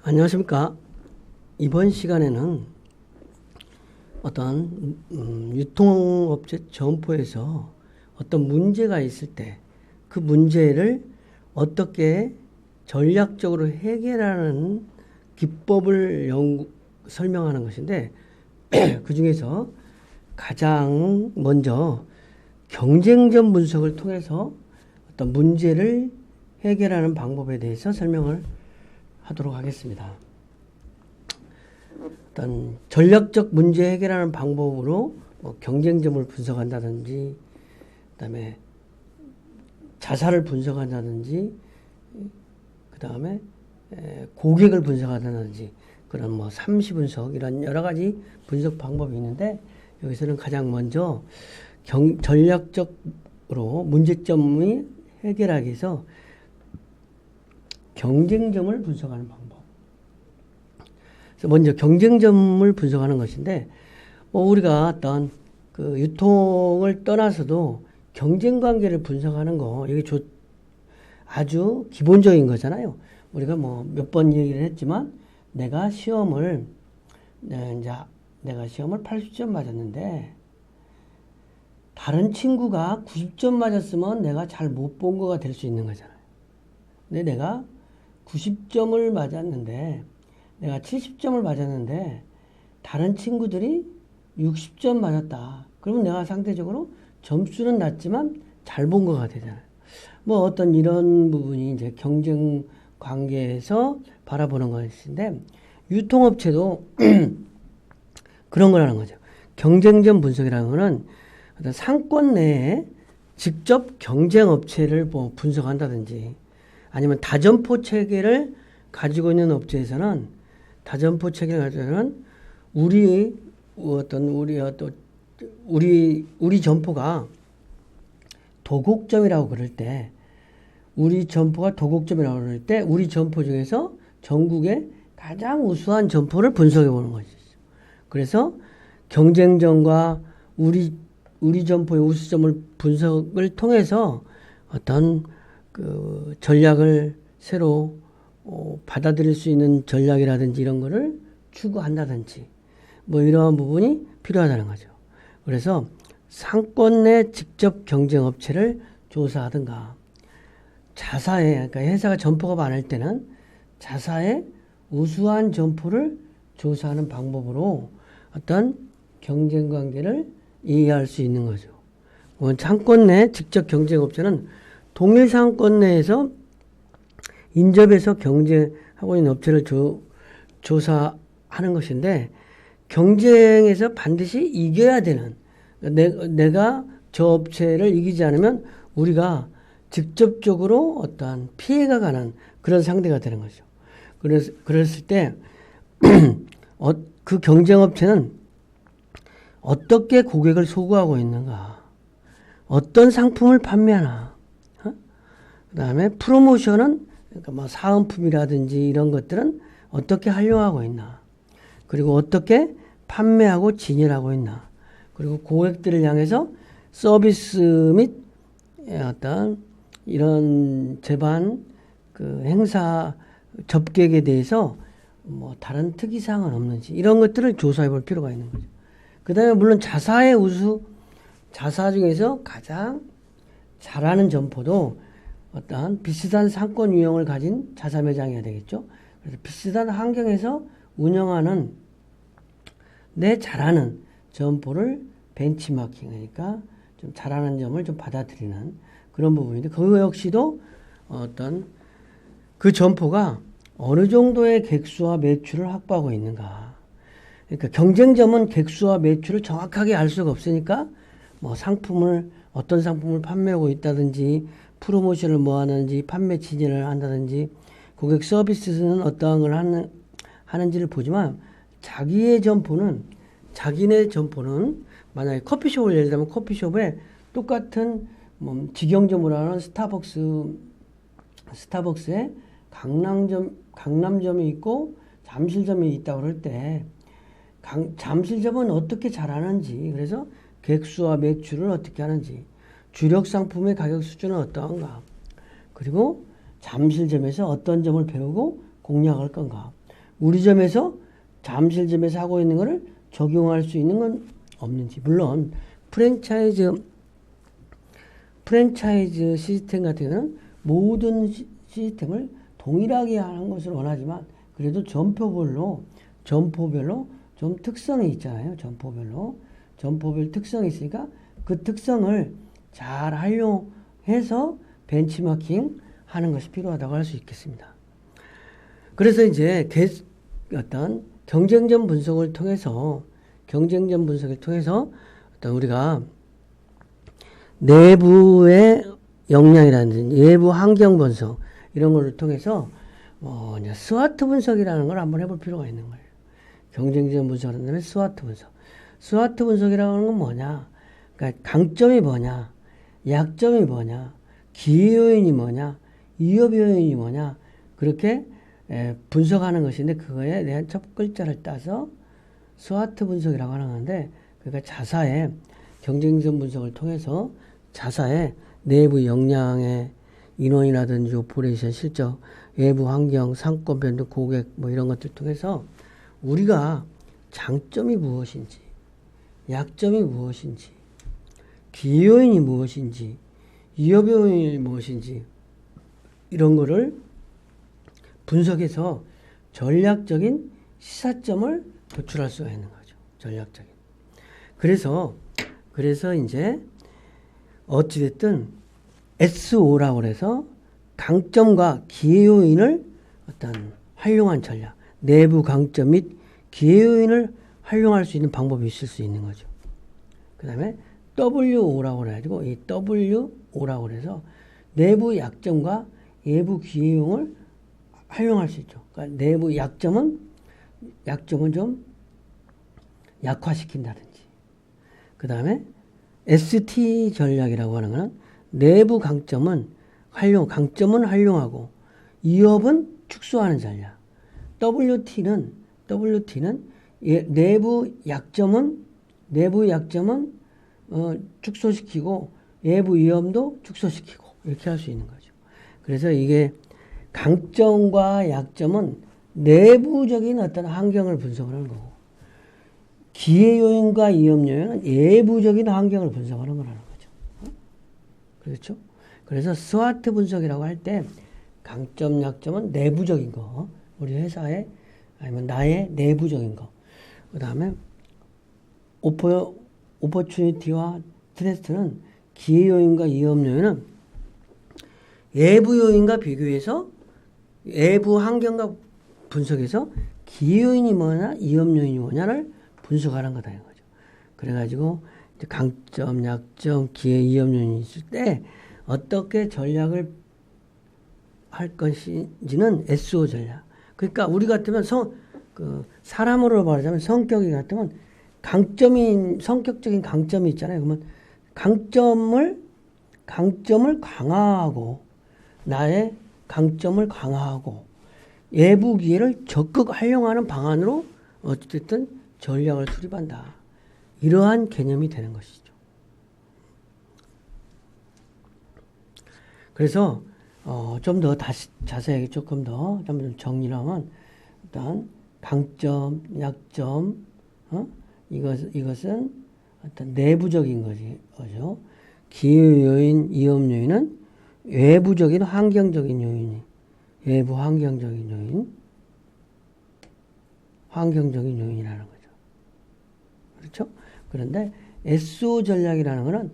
안녕하십니까. 이번 시간에는 어떤 유통업체 점포에서 어떤 문제가 있을 때 그 문제를 어떻게 전략적으로 해결하는 기법을 설명하는 것인데 그 중에서 가장 먼저 경쟁점 분석을 통해서 어떤 문제를 해결하는 방법에 대해서 설명을 하도록 하겠습니다. 어떤 전략적 문제 해결하는 방법으로 경쟁점을 분석한다든지, 그다음에 자사를 분석한다든지, 그다음에 고객을 분석한다든지 그런 삼시 분석 이런 여러 가지 분석 방법이 있는데 여기서는 가장 먼저 전략적으로 문제점이 해결하기 위해서 경쟁점을 분석하는 방법. 그래서 먼저 경쟁점을 분석하는 것인데, 우리가 어떤 그 유통을 떠나서도 경쟁 관계를 분석하는 거, 이게 아주 기본적인 거잖아요. 우리가 몇 번 얘기를 했지만, 내가 시험을 80점 맞았는데, 다른 친구가 90점 맞았으면 내가 잘 못 본 거가 될 수 있는 거잖아요. 근데 내가 90점을 맞았는데, 내가 70점을 맞았는데, 다른 친구들이 60점 맞았다. 그러면 내가 상대적으로 점수는 낮지만 잘 본 거가 되잖아요. 어떤 이런 부분이 이제 경쟁 관계에서 바라보는 것인데, 유통업체도 그런 거라는 거죠. 경쟁점 분석이라는 거는 어떤 상권 내에 직접 경쟁 업체를 분석한다든지, 아니면 다점포 체계를 가지고 있는 업체에서는 다점포 체계를 가지고 있는 우리 점포가 도곡점이라고 그럴 때, 우리 점포 중에서 전국의 가장 우수한 점포를 분석해 보는 것이죠. 그래서 경쟁점과 우리 점포의 우수점을 분석을 통해서 어떤 그 전략을 새로 받아들일 수 있는 전략이라든지 이런 거를 추구한다든지 이러한 부분이 필요하다는 거죠. 그래서 상권 내 직접 경쟁 업체를 조사하든가, 그러니까 회사가 점포가 많을 때는 자사의 우수한 점포를 조사하는 방법으로 어떤 경쟁 관계를 이해할 수 있는 거죠. 상권 내 직접 경쟁 업체는 동일 상권 내에서 인접해서 경쟁하고 있는 업체를 조사하는 것인데, 경쟁에서 반드시 이겨야 되는, 내가 저 업체를 이기지 않으면 우리가 직접적으로 어떠한 피해가 가는 그런 상대가 되는 거죠. 그랬을 때 그 경쟁업체는 어떻게 고객을 소구하고 있는가, 어떤 상품을 판매하나, 그 다음에 프로모션은, 그러니까 사은품이라든지 이런 것들은 어떻게 활용하고 있나, 그리고 어떻게 판매하고 진열하고 있나, 그리고 고객들을 향해서 서비스 및 어떤 이런 제반 행사 접객에 대해서 다른 특이사항은 없는지 이런 것들을 조사해 볼 필요가 있는 거죠. 그 다음에 물론 자사 중에서 가장 잘하는 점포도 어떤 비슷한 상권 유형을 가진 자사 매장이어야 되겠죠. 그래서 비슷한 환경에서 운영하는 내 잘하는 점포를 벤치마킹, 그러니까 좀 잘하는 점을 좀 받아들이는 그런 부분인데, 그거 역시도 어떤 그 점포가 어느 정도의 객수와 매출을 확보하고 있는가. 그러니까 경쟁점은 객수와 매출을 정확하게 알 수가 없으니까 어떤 상품을 판매하고 있다든지, 프로모션을 하는지, 판매 진행을 한다든지, 고객 서비스는 어떠한 걸 하는지를 보지만, 자기네 점포는 만약에 커피숍을 예를 들면 커피숍에 똑같은 직영점으로 하는 스타벅스에 강남점이 있고 잠실점이 있다고 그럴 때, 잠실점은 어떻게 잘하는지, 그래서 객수와 매출을 어떻게 하는지, 주력 상품의 가격 수준은 어떠한가, 그리고 잠실점에서 어떤 점을 배우고 공략할 건가, 우리 점에서 잠실점에서 하고 있는 거를 적용할 수 있는 건 없는지. 물론 프랜차이즈 시스템 같은 경우는 모든 시스템을 동일하게 하는 것을 원하지만 그래도 점포별로 좀 특성이 있잖아요. 점포별 특성이 있으니까 그 특성을 잘 활용해서 벤치마킹 하는 것이 필요하다고 할 수 있겠습니다. 그래서 이제 어떤 경쟁점 분석을 통해서 어떤 우리가 내부의 역량이라든지 내부 환경 분석 이런 거를 통해서 스와트 분석이라는 걸 한번 해볼 필요가 있는 거예요. 경쟁점 분석하는 다음에 스와트 분석. 스와트 분석이라고 하는 건 뭐냐? 그러니까 강점이 뭐냐? 약점이 뭐냐? 기회 요인이 뭐냐? 위협 요인이 뭐냐? 그렇게 분석하는 것인데 그거에 대한 첫 글자를 따서 스와트 분석이라고 하는 건데 그러니까 자사의 경쟁점 분석을 통해서 자사의 내부 역량의 인원이라든지 오퍼레이션 실적, 외부 환경, 상권 변동, 고객 뭐 이런 것들 통해서 우리가 장점이 무엇인지, 약점이 무엇인지, 기회 요인이 무엇인지, 위협 요인이 무엇인지 이런 거를 분석해서 전략적인 시사점을 도출할 수가 있는 거죠. 전략적인. 그래서 이제 어찌됐든 SO라고 그래서 강점과 기회 요인을 어떤 활용한 전략, 내부 강점 및 기회 요인을 활용할 수 있는 방법이 있을 수 있는 거죠. 그 다음에 WO라고 그래가지고 이 WO라고 그래서 내부 약점과 외부 기회 요인을 활용할 수 있죠. 그러니까 내부 약점은 좀 약화시킨다든지. 그 다음에 ST 전략이라고 하는 것은 내부 강점은 활용하고 위협은 축소하는 전략. WT는 내부 약점은 축소시키고 외부 위험도 축소시키고 이렇게 할 수 있는 거죠. 그래서 이게 강점과 약점은 내부적인 어떤 환경을 분석하는 거고 기회 요인과 위협 요인은 외부적인 환경을 분석하는 거라는 거죠. 그렇죠? 그래서 스와트 분석이라고 할 때 강점, 약점은 내부적인 거, 우리 회사의 아니면 나의 내부적인 거. 그 다음에 오퍼추니티와 트레스트는 기회 요인과 위협 요인은 외부 요인과 비교해서 외부 환경과 분석해서 기회 요인이 뭐냐, 위협 요인이 뭐냐를 분석하는 거다 이거죠. 그래가지고 이제 강점, 약점, 기회, 위협 요인이 있을 때 어떻게 전략을 할 것인지는 SO 전략. 그러니까 우리 같으면 사람으로 말하자면 성격이 같으면 성격적인 강점이 있잖아요. 그러면 강점을 강화하고 나의 강점을 강화하고 외부 기회를 적극 활용하는 방안으로 어쨌든 전략을 수립한다. 이러한 개념이 되는 것이죠. 그래서 좀 더 다시 자세하게 조금 더 좀 정리를 하면 일단 강점, 약점, 이것은 어떤 내부적인 거죠. 기회 요인, 위협 요인은 외부적인 환경적인 요인이 외부 환경적인 요인이라는 거죠. 그렇죠? 그런데 SO 전략이라는 것은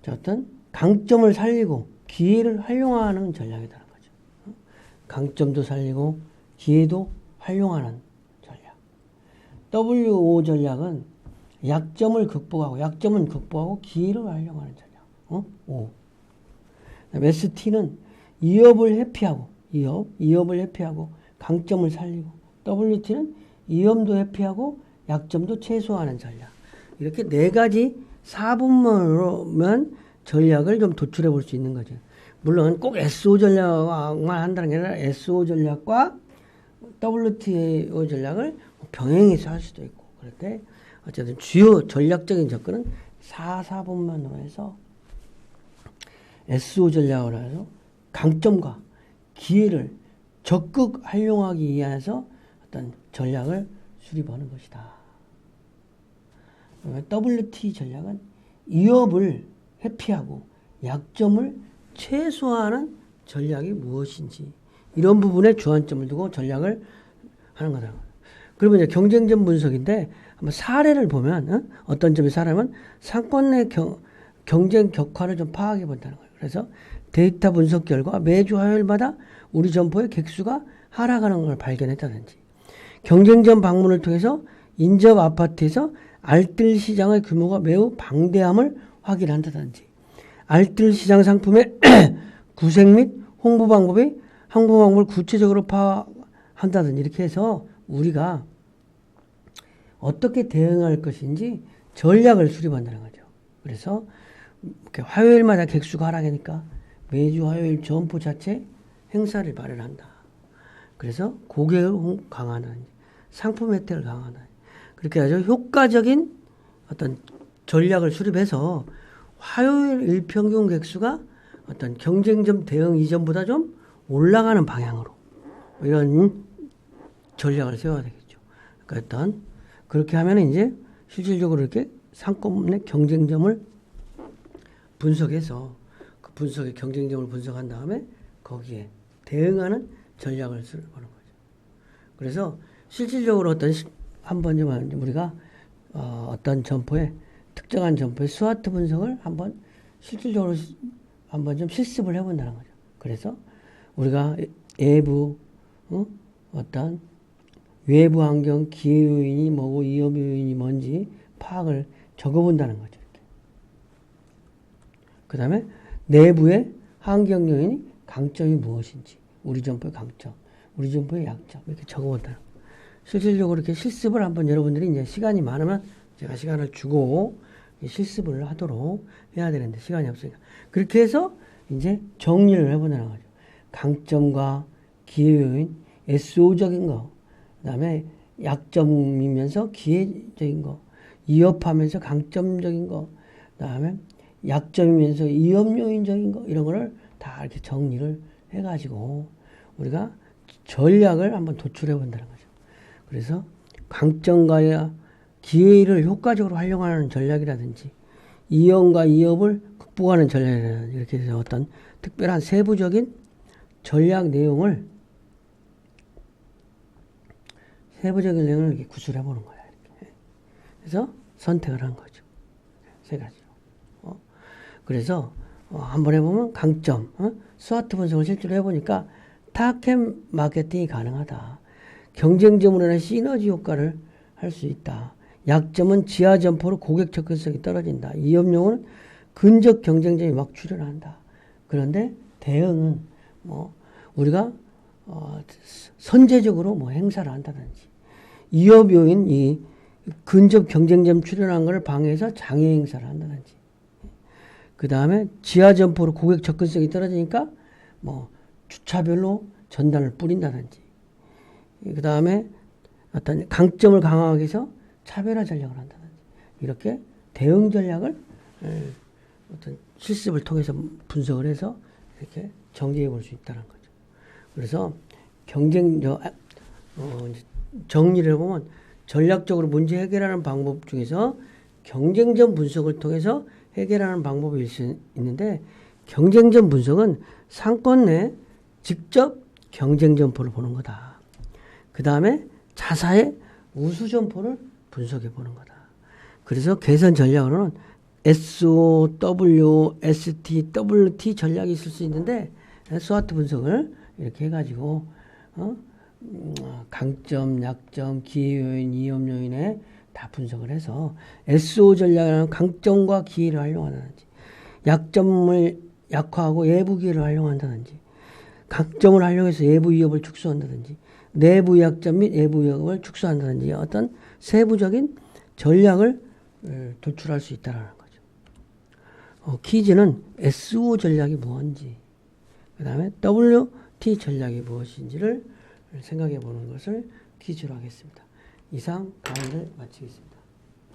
어떤 강점을 살리고 기회를 활용하는 전략이라는 거죠. 강점도 살리고 기회도 활용하는 전략. WO 전략은 약점은 극복하고 기회를 활용하는 전략. O. ST는 위협을 회피하고 강점을 살리고 WT는 위험도 회피하고 약점도 최소화하는 전략. 이렇게 네 가지 사분면으로만 전략을 좀 도출해 볼 수 있는 거죠. 물론 꼭 SO 전략만 한다는 게 아니라 SO 전략과 WTO 전략을 병행해서 할 수도 있고 그렇게 어쨌든 주요 전략적인 접근은 4분면으로 해서 SO 전략으로 해서 강점과 기회를 적극 활용하기 위해서 어떤 전략을 수립하는 것이다. WT 전략은 위협을 회피하고 약점을 최소화하는 전략이 무엇인지 이런 부분에 주안점을 두고 전략을 하는 거다. 그러면 이제 경쟁점 분석인데 한번 사례를 보면 어떤 점이 사례면 상권 내 경쟁 격화를 좀 파악해 본다는 거예요. 그래서 데이터 분석 결과 매주 화요일마다 우리 점포의 객수가 하락하는 걸 발견했다든지 경쟁점 방문을 통해서 인접 아파트에서 알뜰 시장의 규모가 매우 방대함을 확인한다든지 알뜰 시장 상품의 구색 및 홍보 방법을 구체적으로 파악한다든지 이렇게 해서 우리가 어떻게 대응할 것인지 전략을 수립한다는 거죠. 그래서 이렇게 화요일마다 객수가 하락하니까 매주 화요일 점포 자체 행사를 마련한다. 그래서 고객을 강화하는 상품 혜택을 강화하는 그렇게 아주 효과적인 어떤 전략을 수립해서 화요일 일평균 객수가 어떤 경쟁점 대응 이전보다 좀 올라가는 방향으로 이런 전략을 세워야 되겠죠. 그러니까 일단 그렇게 하면 이제 실질적으로 이렇게 상권 내 경쟁점을 분석해서 그 분석의 경쟁점을 분석한 다음에 거기에 대응하는 전략을 수립하는 거죠. 그래서 실질적으로 한번 좀 우리가 어떤 점포에 특정한 점포의 스와트 분석을 한번 실질적으로 한번 좀 실습을 해본다는 거죠. 그래서 우리가 외부 어떤 외부 환경 기회 요인이 뭐고 위협 요인이 뭔지 파악을 적어본다는 거죠. 그 다음에 내부의 환경 요인이 강점이 무엇인지 우리 점포의 강점, 우리 점포의 약점 이렇게 적어본다는 거죠. 실질적으로 이렇게 실습을 한번 여러분들이 이제 시간이 많으면 제가 시간을 주고 실습을 하도록 해야 되는데 시간이 없으니까 그렇게 해서 이제 정리를 해보자는 거죠. 강점과 기회 요인, SO적인 거, 그 다음에 약점이면서 기회적인 거, 위협하면서 강점적인 거, 그 다음에 약점이면서 위협 요인적인 거 이런 거를 다 이렇게 정리를 해가지고 우리가 전략을 한번 도출해 본다는 거죠. 그래서 강점과 기회를 효과적으로 활용하는 전략이라든지 이연과 위협을 극복하는 전략이라든지 이렇게 해서 어떤 특별한 세부적인 전략 내용을 이렇게 구술해 보는 거야. 이렇게. 그래서 선택을 한 거죠. 세 가지로. 그래서 한번 해보면 강점, 스와트 분석을 실제로 해보니까 타겟 마케팅이 가능하다. 경쟁점으로 인한 시너지 효과를 할 수 있다. 약점은 지하 점포로 고객 접근성이 떨어진다. 위협용은 근접 경쟁점이 막 출현한다. 그런데 대응은 우리가 선제적으로 행사를 한다든지 위협 요인 이 근접 경쟁점 출현한 것을 방해해서 장애 행사를 한다든지 그 다음에 지하 점포로 고객 접근성이 떨어지니까 주차별로 전단을 뿌린다든지 그 다음에 어떤 강점을 강화하기 위해서 차별화 전략을 한다든지 이렇게 대응 전략을 어떤 실습을 통해서 분석을 해서 이렇게 정리해 볼 수 있다는 거죠. 그래서 정리를 해보면 전략적으로 문제 해결하는 방법 중에서 경쟁점 분석을 통해서 해결하는 방법이 있는데 경쟁점 분석은 상권 내 직접 경쟁점포를 보는 거다. 그 다음에 자사의 우수점포를 분석해 보는 거다. 그래서 개선 전략으로는 SOW, ST, WT 전략이 있을 수 있는데 스와트 분석을 이렇게 해가지고 강점, 약점, 기회 요인, 위협 요인에 다 분석을 해서 SO 전략은 강점과 기회를 활용한다든지 약점을 약화하고 외부 기회를 활용한다든지 강점을 활용해서 외부 위협을 축소한다든지 내부 약점 및 외부 위협을 축소한다든지 어떤 세부적인 전략을 도출할 수 있다는 거죠. 퀴즈는 SO 전략이 뭔지 그 다음에 WT 전략이 무엇인지를 생각해 보는 것을 퀴즈로 하겠습니다. 이상 강의를 마치겠습니다.